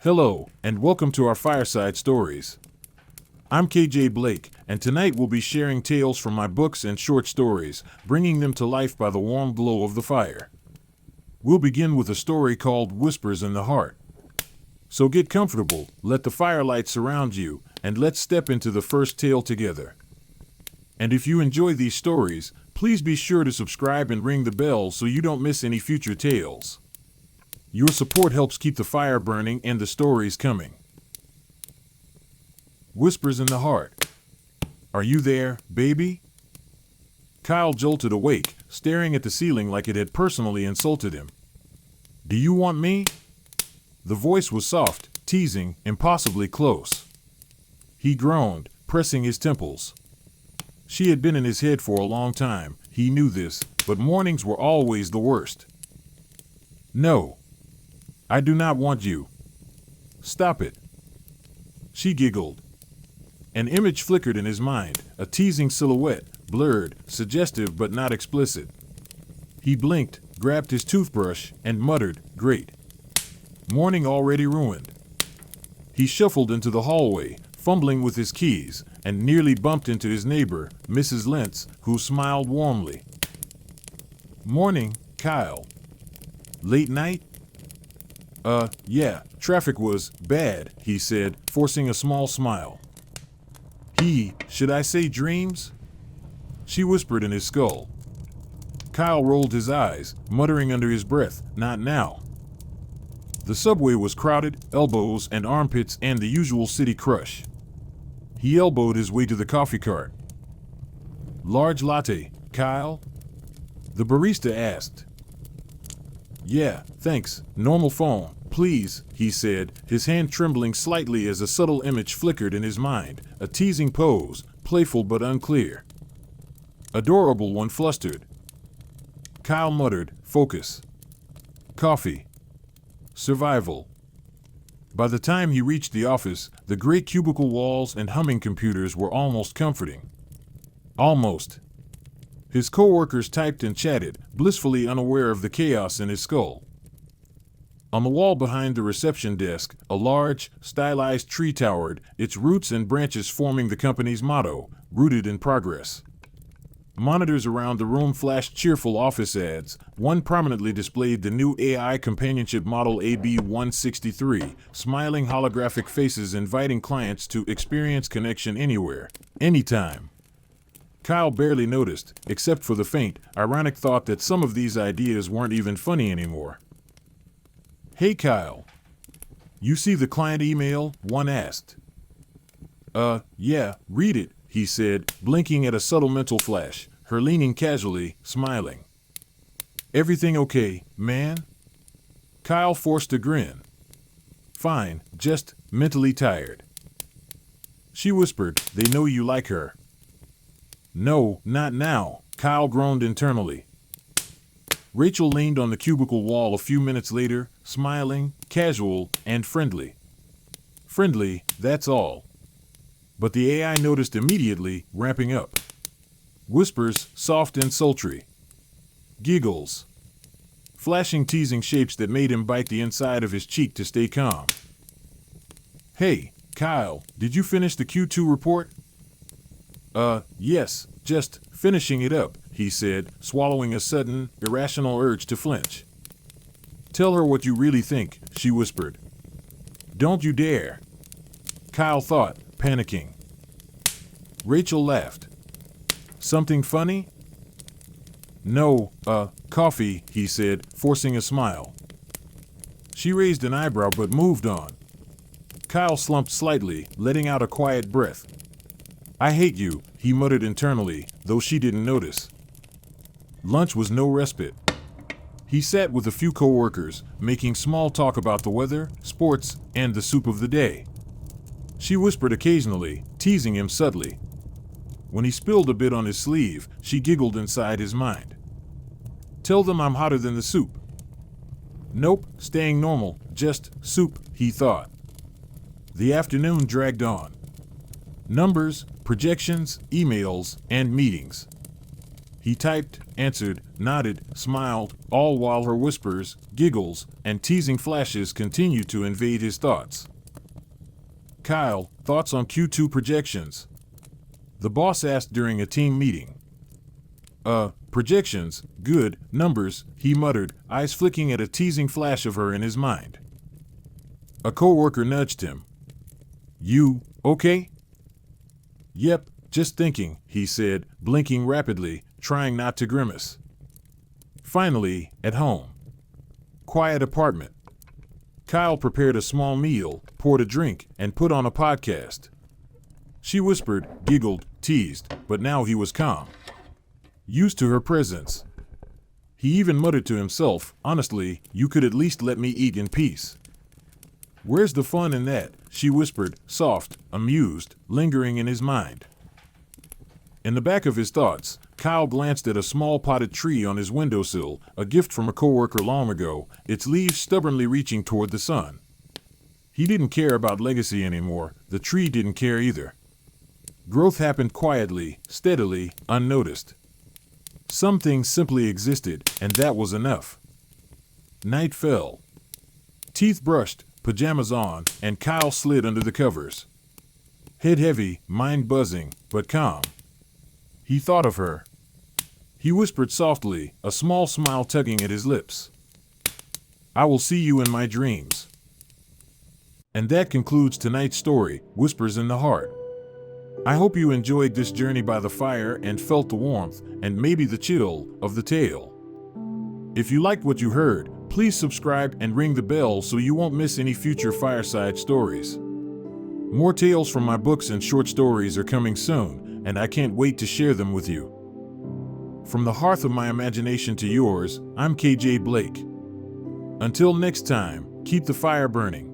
Hello, and welcome to our Fireside Stories. I'm KJ Blake, and tonight we'll be sharing tales from my books and short stories, bringing them to life by the warm glow of the fire. We'll begin with a story called Whispers in the Heart. So get comfortable, let the firelight surround you, and let's step into the first tale together. And if you enjoy these stories, please be sure to subscribe and ring the bell so you don't miss any future tales. Your support helps keep the fire burning and the stories coming. Whispers in the Heart. Are you there, baby? Kyle jolted awake, staring at the ceiling like it had personally insulted him. Do you want me? The voice was soft, teasing, impossibly close. He groaned, pressing his temples. She had been in his head for a long time, he knew this, but mornings were always the worst. No. I do not want you. Stop it. She giggled. An image flickered in his mind, a teasing silhouette, blurred, suggestive but not explicit. He blinked, grabbed his toothbrush, and muttered, "Great. Morning already ruined." He shuffled into the hallway, fumbling with his keys, and nearly bumped into his neighbor, Mrs. Lentz, who smiled warmly. "Morning, Kyle. Late night?" Yeah, traffic was bad," he said, forcing a small smile. Should I say dreams? She whispered in his skull. Kyle rolled his eyes, muttering under his breath, "Not now." The subway was crowded, elbows and armpits and the usual city crush. He elbowed his way to the coffee cart. "Large latte, Kyle?" The barista asked. "Yeah, thanks, normal foam, please," he said, his hand trembling slightly as a subtle image flickered in his mind, a teasing pose, playful but unclear. Adorable one flustered. Kyle muttered, "Focus. Coffee. Survival." By the time he reached the office, the gray cubicle walls and humming computers were almost comforting. Almost. His coworkers typed and chatted, blissfully unaware of the chaos in his skull. On the wall behind the reception desk, a large, stylized tree towered, its roots and branches forming the company's motto, "Rooted in Progress." Monitors around the room flashed cheerful office ads. One prominently displayed the new AI companionship model AB163, smiling holographic faces inviting clients to experience connection anywhere, anytime. Kyle barely noticed, except for the faint, ironic thought that some of these ideas weren't even funny anymore. "Hey Kyle. You see the client email?" one asked. Yeah, read it," he said, blinking at a subtle mental flash, her leaning casually, smiling. "Everything okay, man?" Kyle forced a grin. "Fine, just mentally tired." She whispered, "They know you like her." "No, not now," Kyle groaned internally. Rachel leaned on the cubicle wall a few minutes later, smiling, casual, and friendly. Friendly, that's all. But the AI noticed immediately, ramping up. Whispers, soft and sultry. Giggles. Flashing teasing shapes that made him bite the inside of his cheek to stay calm. "Hey, Kyle, did you finish the Q2 report?" Yes, just finishing it up," he said, swallowing a sudden, irrational urge to flinch. "Tell her what you really think," she whispered. "Don't you dare." Kyle thought, panicking. Rachel laughed. "Something funny?" "No, coffee," he said, forcing a smile. She raised an eyebrow but moved on. Kyle slumped slightly, letting out a quiet breath. "I hate you," he muttered internally, though she didn't notice. Lunch was no respite. He sat with a few coworkers, making small talk about the weather, sports, and the soup of the day. She whispered occasionally, teasing him subtly. When he spilled a bit on his sleeve, she giggled inside his mind. "Tell them I'm hotter than the soup." Nope, staying normal, just soup, he thought. The afternoon dragged on. Numbers, projections, emails, and meetings. He typed, answered, nodded, smiled, all while her whispers, giggles, and teasing flashes continued to invade his thoughts. Kyle, thoughts on Q2 projections? The boss asked during a team meeting. Projections, good, numbers, he muttered, eyes flicking at a teasing flash of her in his mind. A coworker nudged him. You, okay? Yep, just thinking, he said, blinking rapidly, trying not to grimace. Finally, at home. Quiet apartment. Kyle prepared a small meal, poured a drink, and put on a podcast. She whispered, giggled, teased, but now he was calm. Used to her presence. He even muttered to himself, honestly, you could at least let me eat in peace. Where's the fun in that? She whispered, soft, amused, lingering in his mind. In the back of his thoughts, Kyle glanced at a small potted tree on his windowsill, a gift from a coworker long ago, its leaves stubbornly reaching toward the sun. He didn't care about legacy anymore, the tree didn't care either. Growth happened quietly, steadily, unnoticed. Some things simply existed, and that was enough. Night fell. Teeth brushed, pajamas on, and Kyle slid under the covers. Head heavy, mind buzzing, but calm. He thought of her. He whispered softly, a small smile tugging at his lips. I will see you in my dreams. And that concludes tonight's story, Whispers in the Heart. I hope you enjoyed this journey by the fire and felt the warmth, and maybe the chill, of the tale. If you liked what you heard, please subscribe and ring the bell so you won't miss any future fireside stories. More tales from my books and short stories are coming soon, and I can't wait to share them with you. From the hearth of my imagination to yours, I'm KJ Blake. Until next time, keep the fire burning.